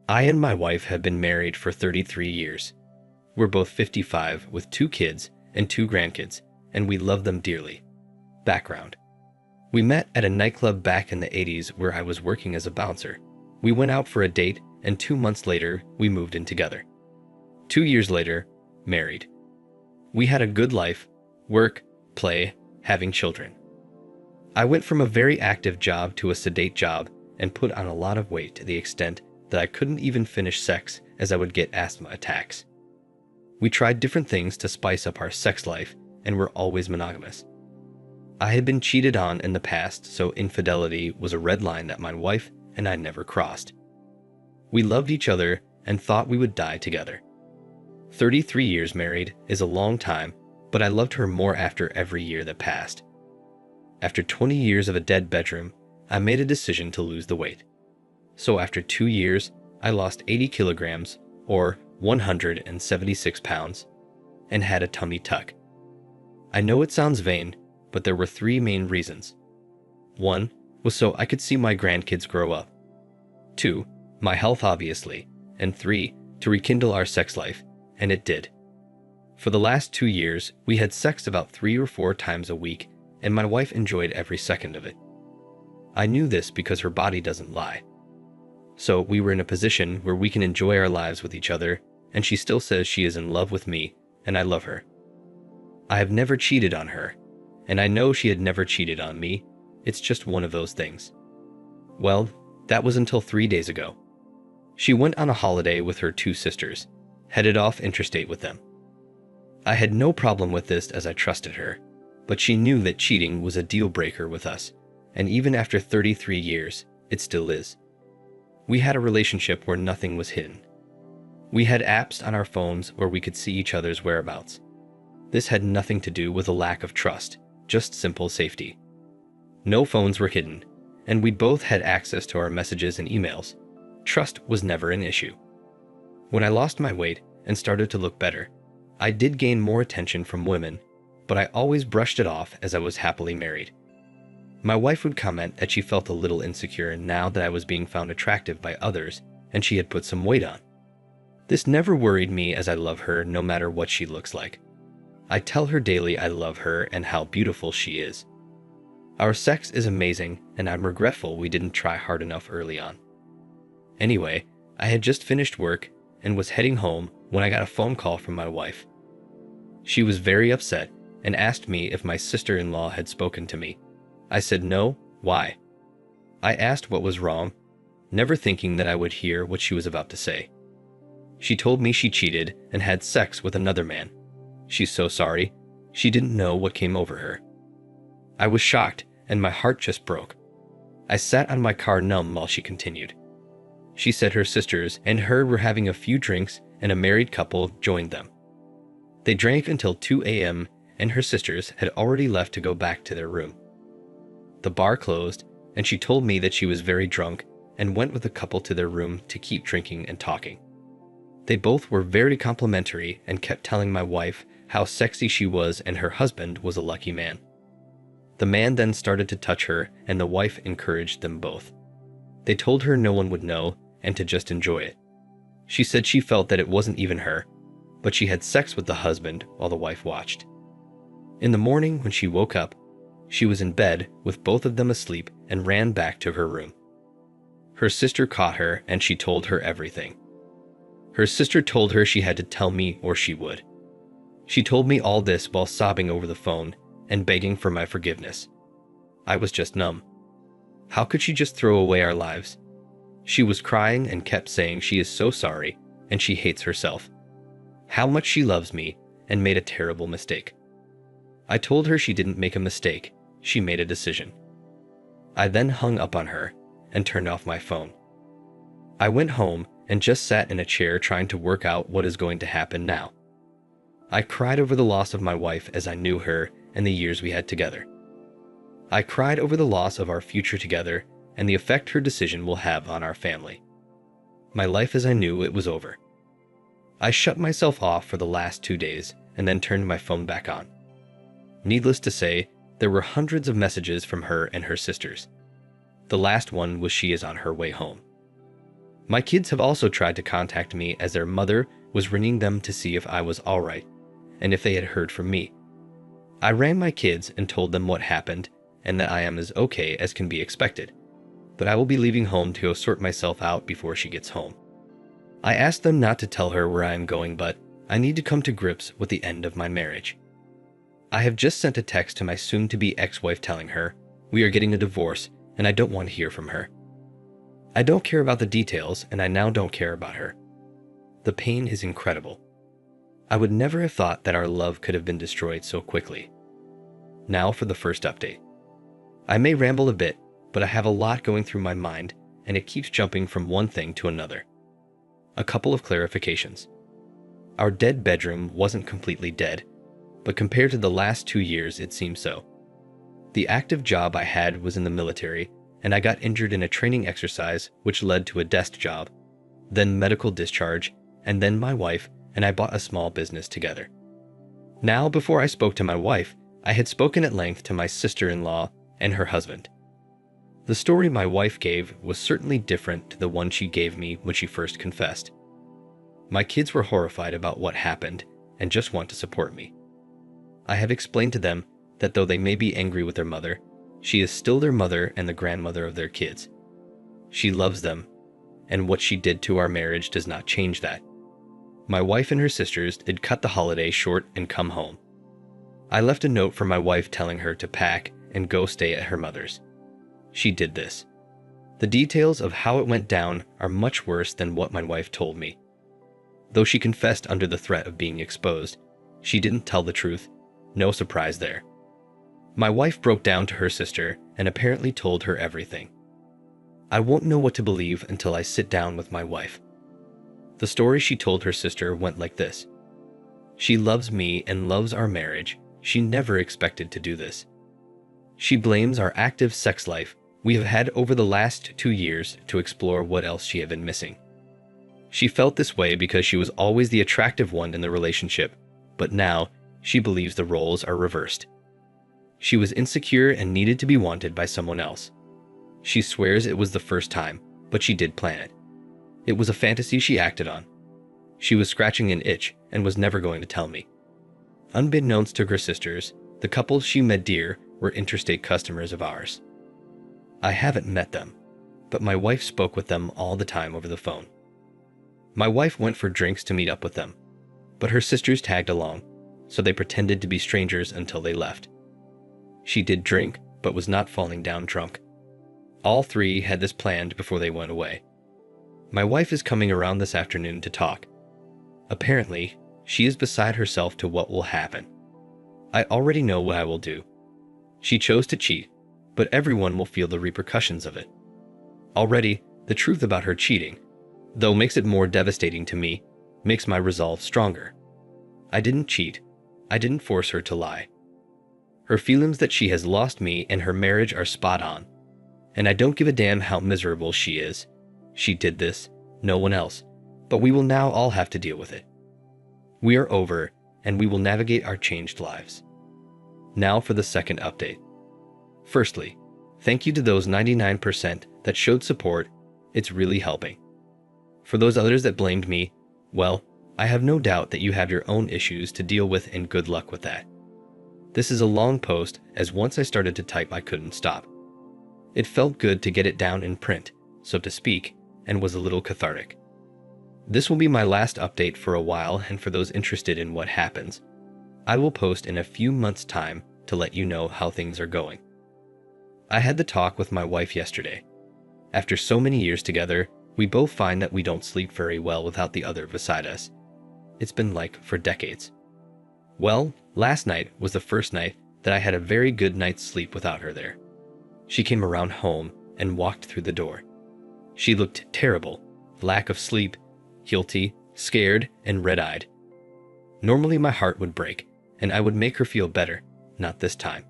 I and my wife have been married for 33 years. We're both 55 with 2 kids and 2 grandkids, and we love them dearly. Background: we met at a nightclub back in the 80s where I was working as a bouncer. We went out for a date, and 2 months later, we moved in together. 2 years later, married. We had a good life, work, play, having children. I went from a very active job to a sedate job and put on a lot of weight to the extent that I couldn't even finish sex as I would get asthma attacks. We tried different things to spice up our sex life and were always monogamous. I had been cheated on in the past, so infidelity was a red line that my wife and I never crossed. We loved each other and thought we would die together. 33 years married is a long time, but I loved her more after every year that passed. After 20 years of a dead bedroom, I made a decision to lose the weight. So after 2 years, I lost 80 kilograms, or 176 pounds, and had a tummy tuck. I know it sounds vain, but there were 3 main reasons. 1 was so I could see my grandkids grow up. 2, my health obviously, and 3, to rekindle our sex life, and it did. For the last 2 years, we had sex about 3 or 4 times a week, and my wife enjoyed every second of it. I knew this because her body doesn't lie. So we were in a position where we can enjoy our lives with each other, and she still says she is in love with me, and I love her. I have never cheated on her, and I know she had never cheated on me. It's just one of those things. Well, that was until 3 days ago. She went on a holiday with her 2 sisters, headed off interstate with them. I had no problem with this as I trusted her, but she knew that cheating was a deal breaker with us, and even after 33 years, it still is. We had a relationship where nothing was hidden. We had apps on our phones where we could see each other's whereabouts. This had nothing to do with a lack of trust, just simple safety. No phones were hidden, and we both had access to our messages and emails. Trust was never an issue. When I lost my weight and started to look better, I did gain more attention from women, but I always brushed it off as I was happily married. My wife would comment that she felt a little insecure now that I was being found attractive by others and she had put some weight on. This never worried me as I love her no matter what she looks like. I tell her daily I love her and how beautiful she is. Our sex is amazing, and I'm regretful we didn't try hard enough early on. Anyway, I had just finished work and was heading home when I got a phone call from my wife. She was very upset and asked me if my sister-in-law had spoken to me. I said no. Why? I asked what was wrong, never thinking that I would hear what she was about to say. She told me she cheated and had sex with another man. She's so sorry. She didn't know what came over her. I was shocked, and my heart just broke. I sat on my car numb while she continued. She said her sisters and her were having a few drinks and a married couple joined them. They drank until 2 a.m. and her sisters had already left to go back to their room. The bar closed, and she told me that she was very drunk and went with the couple to their room to keep drinking and talking. They both were very complimentary and kept telling my wife how sexy she was and her husband was a lucky man. The man then started to touch her, and the wife encouraged them both. They told her no one would know and to just enjoy it. She said she felt that it wasn't even her, but she had sex with the husband while the wife watched. In the morning when she woke up, she was in bed with both of them asleep and ran back to her room. Her sister caught her and she told her everything. Her sister told her she had to tell me or she would. She told me all this while sobbing over the phone and begging for my forgiveness. I was just numb. How could she just throw away our lives? She was crying and kept saying she is so sorry and she hates herself. How much she loves me and made a terrible mistake. I told her she didn't make a mistake, she made a decision. I then hung up on her and turned off my phone. I went home and just sat in a chair trying to work out what is going to happen now. I cried over the loss of my wife as I knew her and the years we had together. I cried over the loss of our future together and the effect her decision will have on our family. My life as I knew it was over. I shut myself off for the last 2 days and then turned my phone back on. Needless to say, there were hundreds of messages from her and her sisters. The last one was she is on her way home. My kids have also tried to contact me as their mother was ringing them to see if I was alright and if they had heard from me. I rang my kids and told them what happened and that I am as okay as can be expected, but I will be leaving home to go sort myself out before she gets home. I asked them not to tell her where I am going, but I need to come to grips with the end of my marriage. I have just sent a text to my soon-to-be ex-wife telling her we are getting a divorce and I don't want to hear from her. I don't care about the details and I now don't care about her. The pain is incredible. I would never have thought that our love could have been destroyed so quickly. Now for the first update. I may ramble a bit, but I have a lot going through my mind and it keeps jumping from one thing to another. A couple of clarifications. Our dead bedroom wasn't completely dead, but compared to the last 2 years, it seems so. The active job I had was in the military, and I got injured in a training exercise which led to a desk job, then medical discharge, and then my wife and I bought a small business together. Now, before I spoke to my wife, I had spoken at length to my sister-in-law and her husband. The story my wife gave was certainly different to the one she gave me when she first confessed. My kids were horrified about what happened and just want to support me. I have explained to them that though they may be angry with their mother, she is still their mother and the grandmother of their kids. She loves them, and what she did to our marriage does not change that. My wife and her sisters did cut the holiday short and come home. I left a note for my wife telling her to pack and go stay at her mother's. She did this. The details of how it went down are much worse than what my wife told me. Though she confessed under the threat of being exposed, she didn't tell the truth. No surprise there. My wife broke down to her sister and apparently told her everything. I won't know what to believe until I sit down with my wife. The story she told her sister went like this. She loves me and loves our marriage. She never expected to do this. She blames our active sex life we have had over the last 2 years to explore what else she had been missing. She felt this way because she was always the attractive one in the relationship, but now she believes the roles are reversed. She was insecure and needed to be wanted by someone else. She swears it was the first time, but she did plan it. It was a fantasy she acted on. She was scratching an itch and was never going to tell me. Unbeknownst to her sisters, the couple she met dear were interstate customers of ours. I haven't met them, but my wife spoke with them all the time over the phone. My wife went for drinks to meet up with them, but her sisters tagged along, so they pretended to be strangers until they left. She did drink, but was not falling down drunk. All three had this planned before they went away. My wife is coming around this afternoon to talk. Apparently, she is beside herself to what will happen. I already know what I will do. She chose to cheat, but everyone will feel the repercussions of it. Already, the truth about her cheating, though makes it more devastating to me, makes my resolve stronger. I didn't cheat. I didn't force her to lie. Her feelings that she has lost me and her marriage are spot on, and I don't give a damn how miserable she is. She did this, no one else, but we will now all have to deal with it. We are over, and we will navigate our changed lives. Now for the second update. Firstly, thank you to those 99% that showed support. It's really helping. For those others that blamed me, well, I have no doubt that you have your own issues to deal with and good luck with that. This is a long post, as once I started to type I couldn't stop. It felt good to get it down in print, so to speak, and was a little cathartic. This will be my last update for a while, and for those interested in what happens, I will post in a few months' time to let you know how things are going. I had the talk with my wife yesterday. After so many years together, we both find that we don't sleep very well without the other beside us. It's been like for decades. Well, last night was the first night that I had a very good night's sleep without her there. She came around home and walked through the door. She looked terrible, lack of sleep, guilty, scared, and red-eyed. Normally my heart would break, and I would make her feel better, not this time.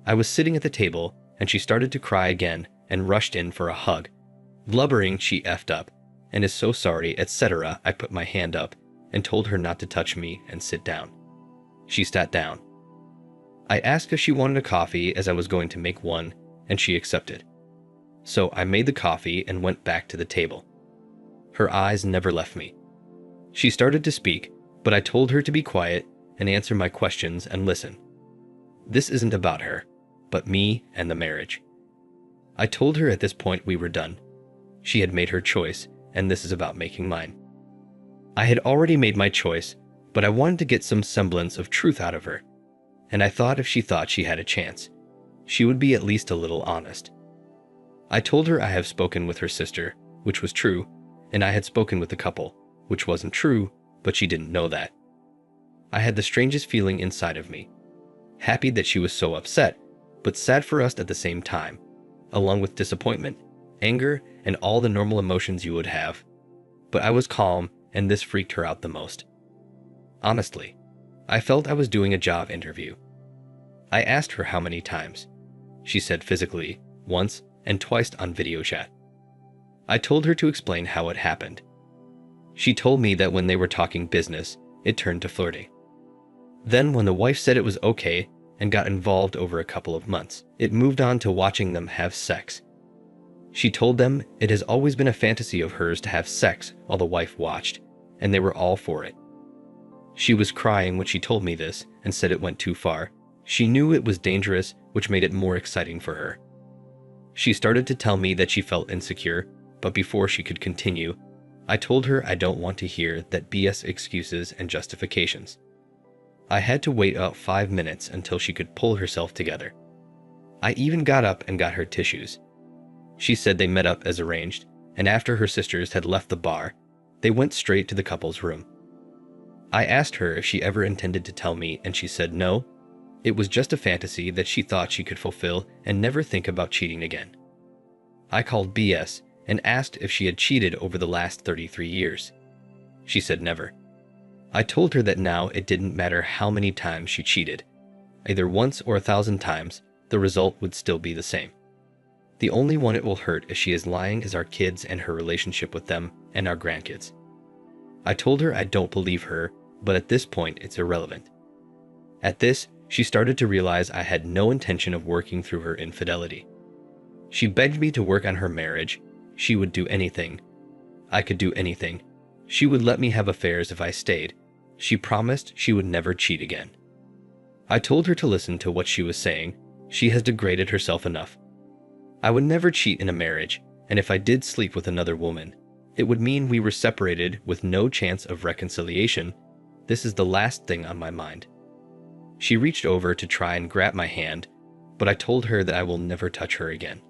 I was sitting at the table, and she started to cry again and rushed in for a hug, blubbering she effed up, and is so sorry, etc. I put my hand up and told her not to touch me and sit down. She sat down. I asked if she wanted a coffee as I was going to make 1, and she accepted. So I made the coffee and went back to the table. Her eyes never left me. She started to speak, but I told her to be quiet and answer my questions and listen. This isn't about her, but me and the marriage. I told her at this point we were done. She had made her choice, and this is about making mine. I had already made my choice, but I wanted to get some semblance of truth out of her, and I thought if she thought she had a chance, she would be at least a little honest. I told her I have spoken with her sister, which was true, and I had spoken with the couple, which wasn't true, but she didn't know that. I had the strangest feeling inside of me, happy that she was so upset, but sad for us at the same time, along with disappointment, anger, and all the normal emotions you would have. But I was calm, and this freaked her out the most. Honestly, I felt I was doing a job interview. I asked her how many times. She said physically, once, and twice on video chat. I told her to explain how it happened. She told me that when they were talking business, it turned to flirting. Then when the wife said it was okay and got involved over a couple of months, it moved on to watching them have sex. She told them it has always been a fantasy of hers to have sex while the wife watched, and they were all for it. She was crying when she told me this and said it went too far. She knew it was dangerous, which made it more exciting for her. She started to tell me that she felt insecure, but before she could continue, I told her I don't want to hear that BS excuses and justifications. I had to wait about 5 minutes until she could pull herself together. I even got up and got her tissues. She said they met up as arranged, and after her sisters had left the bar, they went straight to the couple's room. I asked her if she ever intended to tell me, and she said no. It was just a fantasy that she thought she could fulfill and never think about cheating again. I called BS and asked if she had cheated over the last 33 years. She said never. I told her that now it didn't matter how many times she cheated. Either once or 1,000 times, the result would still be the same. The only one it will hurt if she is lying is our kids and her relationship with them and our grandkids. I told her I don't believe her, but at this point it's irrelevant. At this, she started to realize I had no intention of working through her infidelity. She begged me to work on her marriage. She would do anything. I could do anything. She would let me have affairs if I stayed. She promised she would never cheat again. I told her to listen to what she was saying. She has degraded herself enough. I would never cheat in a marriage, and if I did sleep with another woman, it would mean we were separated with no chance of reconciliation. This is the last thing on my mind. She reached over to try and grab my hand, but I told her that I will never touch her again.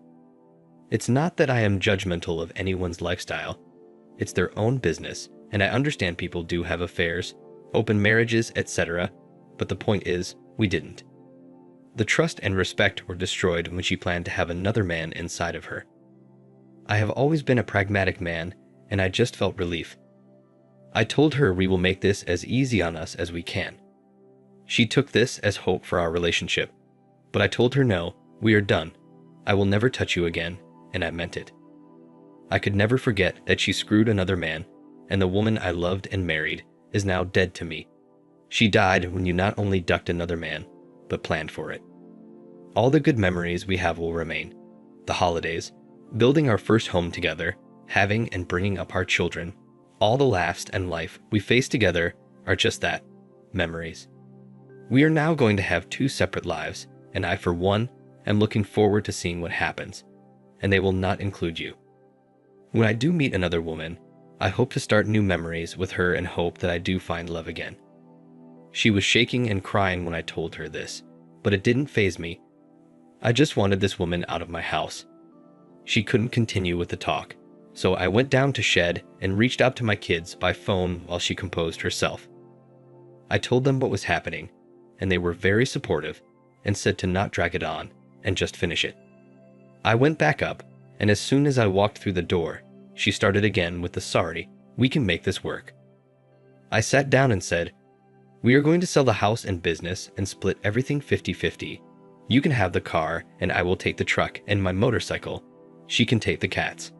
It's not that I am judgmental of anyone's lifestyle. It's their own business, and I understand people do have affairs, open marriages, etc., but the point is, we didn't. The trust and respect were destroyed when she planned to have another man inside of her. I have always been a pragmatic man, and I just felt relief. I told her we will make this as easy on us as we can. She took this as hope for our relationship, but I told her no, we are done. I will never touch you again, and I meant it. I could never forget that she screwed another man, and the woman I loved and married is now dead to me. She died when you not only ducked another man, but planned for it. All the good memories we have will remain. The holidays, building our first home together, having and bringing up our children, all the laughs and life we faced together are just that, memories. We are now going to have 2 separate lives, and I, for one, am looking forward to seeing what happens, and they will not include you. When I do meet another woman, I hope to start new memories with her and hope that I do find love again. She was shaking and crying when I told her this, but it didn't faze me. I just wanted this woman out of my house. She couldn't continue with the talk, so I went down to shed and reached out to my kids by phone while she composed herself. I told them what was happening, and they were very supportive and said to not drag it on and just finish it. I went back up, and as soon as I walked through the door, she started again with the sorry, we can make this work. I sat down and said, we are going to sell the house and business and split everything 50-50. You can have the car and I will take the truck and my motorcycle. She can take the cats.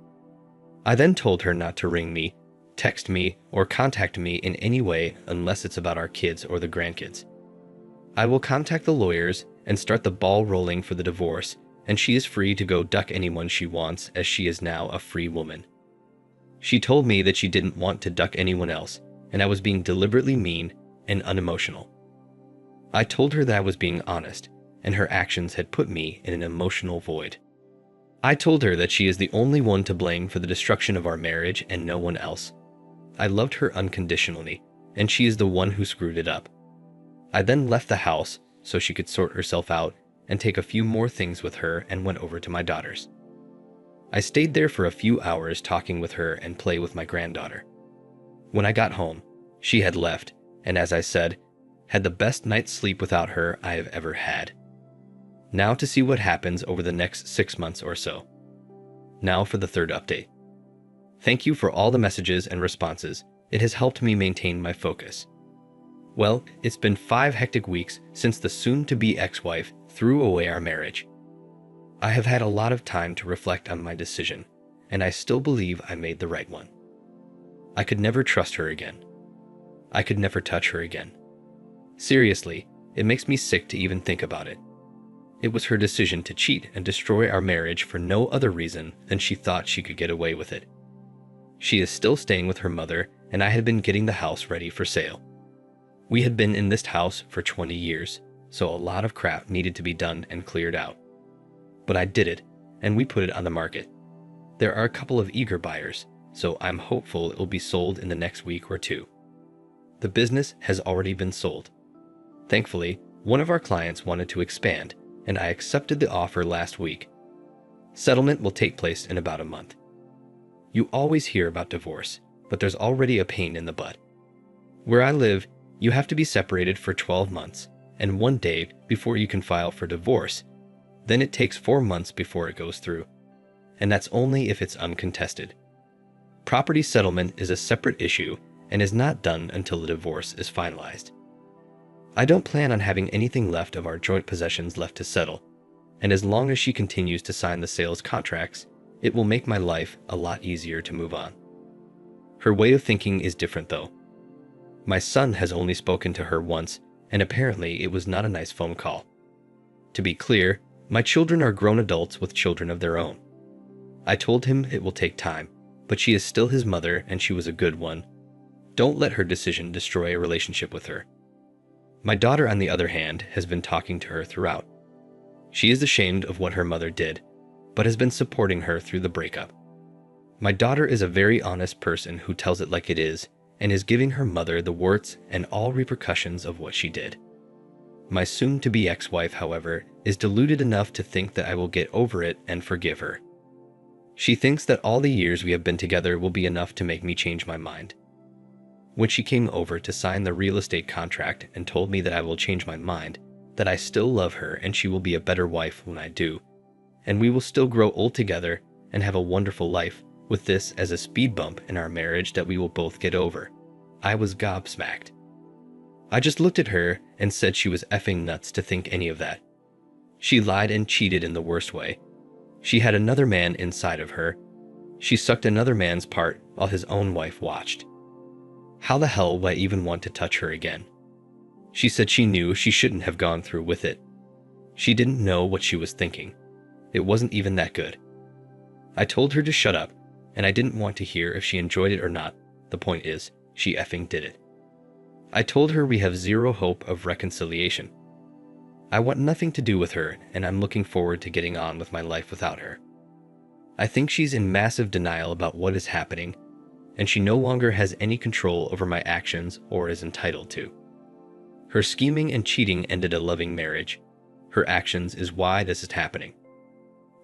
I then told her not to ring me, text me, or contact me in any way unless it's about our kids or the grandkids. I will contact the lawyers and start the ball rolling for the divorce, and she is free to go duck anyone she wants as she is now a free woman. She told me that she didn't want to duck anyone else, and I was being deliberately mean and unemotional. I told her that I was being honest, and her actions had put me in an emotional void. I told her that she is the only one to blame for the destruction of our marriage and no one else. I loved her unconditionally, and she is the one who screwed it up. I then left the house so she could sort herself out and take a few more things with her and went over to my daughter's. I stayed there for a few hours talking with her and play with my granddaughter. When I got home, she had left, and as I said, had the best night's sleep without her I have ever had. Now to see what happens over the next 6 months or so. Now for the third update. Thank you for all the messages and responses. It has helped me maintain my focus. Well, it's been 5 hectic weeks since the soon-to-be ex-wife threw away our marriage. I have had a lot of time to reflect on my decision, and I still believe I made the right one. I could never trust her again. I could never touch her again. Seriously, it makes me sick to even think about it. It was her decision to cheat and destroy our marriage for no other reason than she thought she could get away with it. She is still staying with her mother, and I had been getting the house ready for sale. We had been in this house for 20 years, so a lot of crap needed to be done and cleared out. But I did it, and we put it on the market. There are a couple of eager buyers, so I'm hopeful it will be sold in the next week or 2. The business has already been sold. Thankfully, one of our clients wanted to expand, and I accepted the offer last week. Settlement will take place in about a month. You always hear about divorce, but there's already a pain in the butt. Where I live, you have to be separated for 12 months, and 1 day before you can file for divorce. Then it takes 4 months before it goes through, and that's only if it's uncontested. Property settlement is a separate issue and is not done until the divorce is finalized. I don't plan on having anything left of our joint possessions left to settle, and as long as she continues to sign the sales contracts, it will make my life a lot easier to move on. Her way of thinking is different though. My son has only spoken to her once, and apparently it was not a nice phone call. To be clear, my children are grown adults with children of their own. I told him it will take time, but she is still his mother and she was a good one. Don't let her decision destroy a relationship with her. My daughter, on the other hand, has been talking to her throughout. She is ashamed of what her mother did, but has been supporting her through the breakup. My daughter is a very honest person who tells it like it is and is giving her mother the warts and all repercussions of what she did. My soon-to-be ex-wife, however, is deluded enough to think that I will get over it and forgive her. She thinks that all the years we have been together will be enough to make me change my mind. When she came over to sign the real estate contract and told me that I will change my mind, that I still love her and she will be a better wife when I do, and we will still grow old together and have a wonderful life, with this as a speed bump in our marriage that we will both get over, I was gobsmacked. I just looked at her and said she was effing nuts to think any of that. She lied and cheated in the worst way. She had another man inside of her. She sucked another man's part while his own wife watched. How the hell would I even want to touch her again? She said she knew she shouldn't have gone through with it. She didn't know what she was thinking. It wasn't even that good. I told her to shut up, and I didn't want to hear if she enjoyed it or not. The point is, she effing did it. I told her we have zero hope of reconciliation. I want nothing to do with her, and I'm looking forward to getting on with my life without her. I think she's in massive denial about what is happening, and she no longer has any control over my actions or is entitled to. Her scheming and cheating ended a loving marriage. Her actions is why this is happening.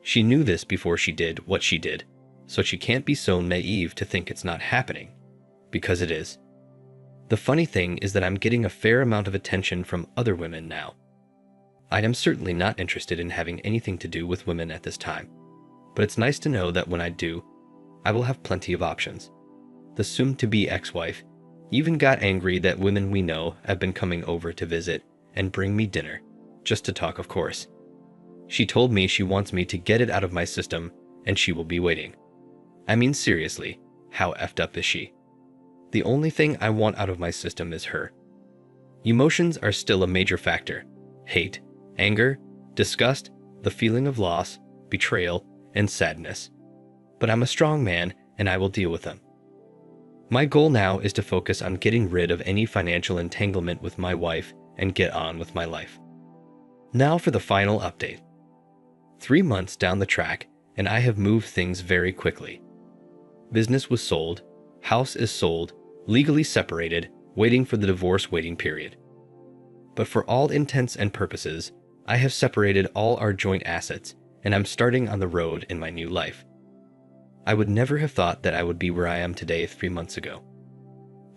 She knew this before she did what she did, so she can't be so naive to think it's not happening, because it is. The funny thing is that I'm getting a fair amount of attention from other women now. I am certainly not interested in having anything to do with women at this time, but it's nice to know that when I do, I will have plenty of options. The soon-to-be ex-wife even got angry that women we know have been coming over to visit and bring me dinner, just to talk, of course. She told me she wants me to get it out of my system and she will be waiting. I mean, seriously, how effed up is she? The only thing I want out of my system is her. Emotions are still a major factor. Hate, anger, disgust, the feeling of loss, betrayal, and sadness. But I'm a strong man and I will deal with them. My goal now is to focus on getting rid of any financial entanglement with my wife and get on with my life. Now for the final update. 3 months down the track, and I have moved things very quickly. Business was sold, house is sold, legally separated, waiting for the divorce waiting period. But for all intents and purposes, I have separated all our joint assets, and I'm starting on the road in my new life. I would never have thought that I would be where I am today 3 months ago.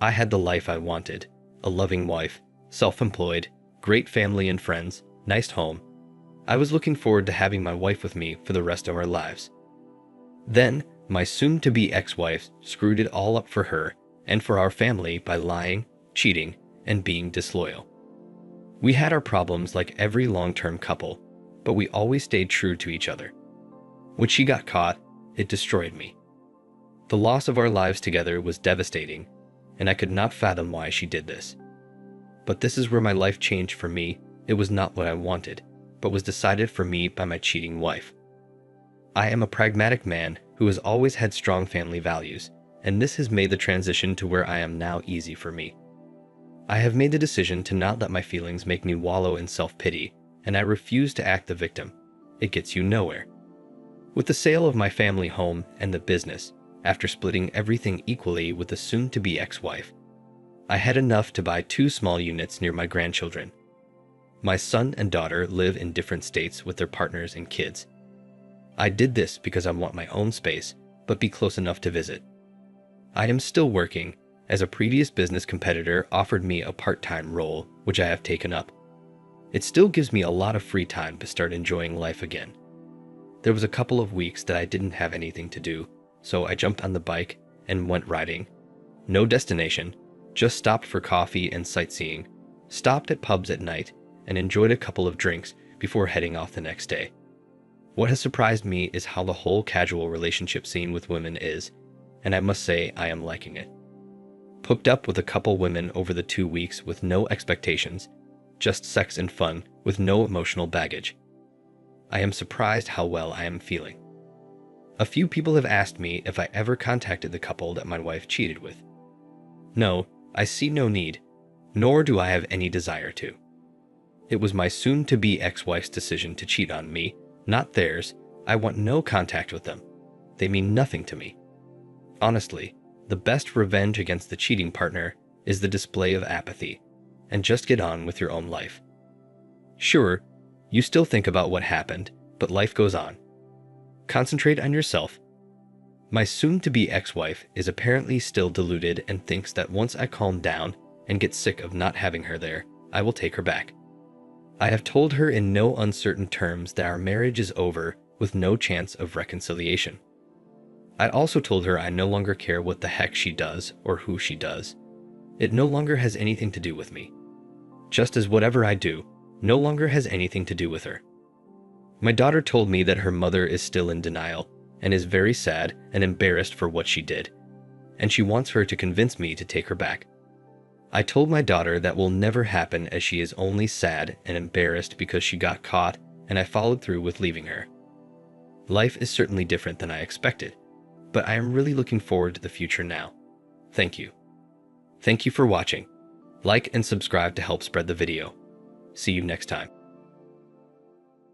I had the life I wanted, a loving wife, self-employed, great family and friends, nice home. I was looking forward to having my wife with me for the rest of our lives. Then, my soon-to-be ex-wife screwed it all up for her and for our family by lying, cheating, and being disloyal. We had our problems like every long-term couple, but we always stayed true to each other. When she got caught, it destroyed me. The loss of our lives together was devastating, and I could not fathom why she did this. But this is where my life changed for me. It was not what I wanted, but was decided for me by my cheating wife. I am a pragmatic man who has always had strong family values, and this has made the transition to where I am now easy for me. I have made the decision to not let my feelings make me wallow in self-pity, and I refuse to act the victim. It gets you nowhere. With the sale of my family home and the business, after splitting everything equally with the soon-to-be ex-wife, I had enough to buy 2 small units near my grandchildren. My son and daughter live in different states with their partners and kids. I did this because I want my own space, but be close enough to visit. I am still working, as a previous business competitor offered me a part-time role, which I have taken up. It still gives me a lot of free time to start enjoying life again. There was a couple of weeks that I didn't have anything to do, so I jumped on the bike and went riding. No destination, just stopped for coffee and sightseeing, stopped at pubs at night, and enjoyed a couple of drinks before heading off the next day. What has surprised me is how the whole casual relationship scene with women is, and I must say I am liking it. Hooked up with a couple women over the 2 weeks with no expectations, just sex and fun with no emotional baggage. I am surprised how well I am feeling. A few people have asked me if I ever contacted the couple that my wife cheated with. No, I see no need, nor do I have any desire to. It was my soon-to-be ex-wife's decision to cheat on me, not theirs. I want no contact with them. They mean nothing to me. Honestly, the best revenge against the cheating partner is the display of apathy, and just get on with your own life. Sure, you still think about what happened, but life goes on. Concentrate on yourself. My soon-to-be ex-wife is apparently still deluded and thinks that once I calm down and get sick of not having her there, I will take her back. I have told her in no uncertain terms that our marriage is over with no chance of reconciliation. I also told her I no longer care what the heck she does or who she does. It no longer has anything to do with me. Just as whatever I do no longer has anything to do with her. My daughter told me that her mother is still in denial and is very sad and embarrassed for what she did, and she wants her to convince me to take her back. I told my daughter that will never happen, as she is only sad and embarrassed because she got caught, and I followed through with leaving her. Life is certainly different than I expected, but I am really looking forward to the future now. Thank you. Thank you for watching. Like and subscribe to help spread the video. See you next time.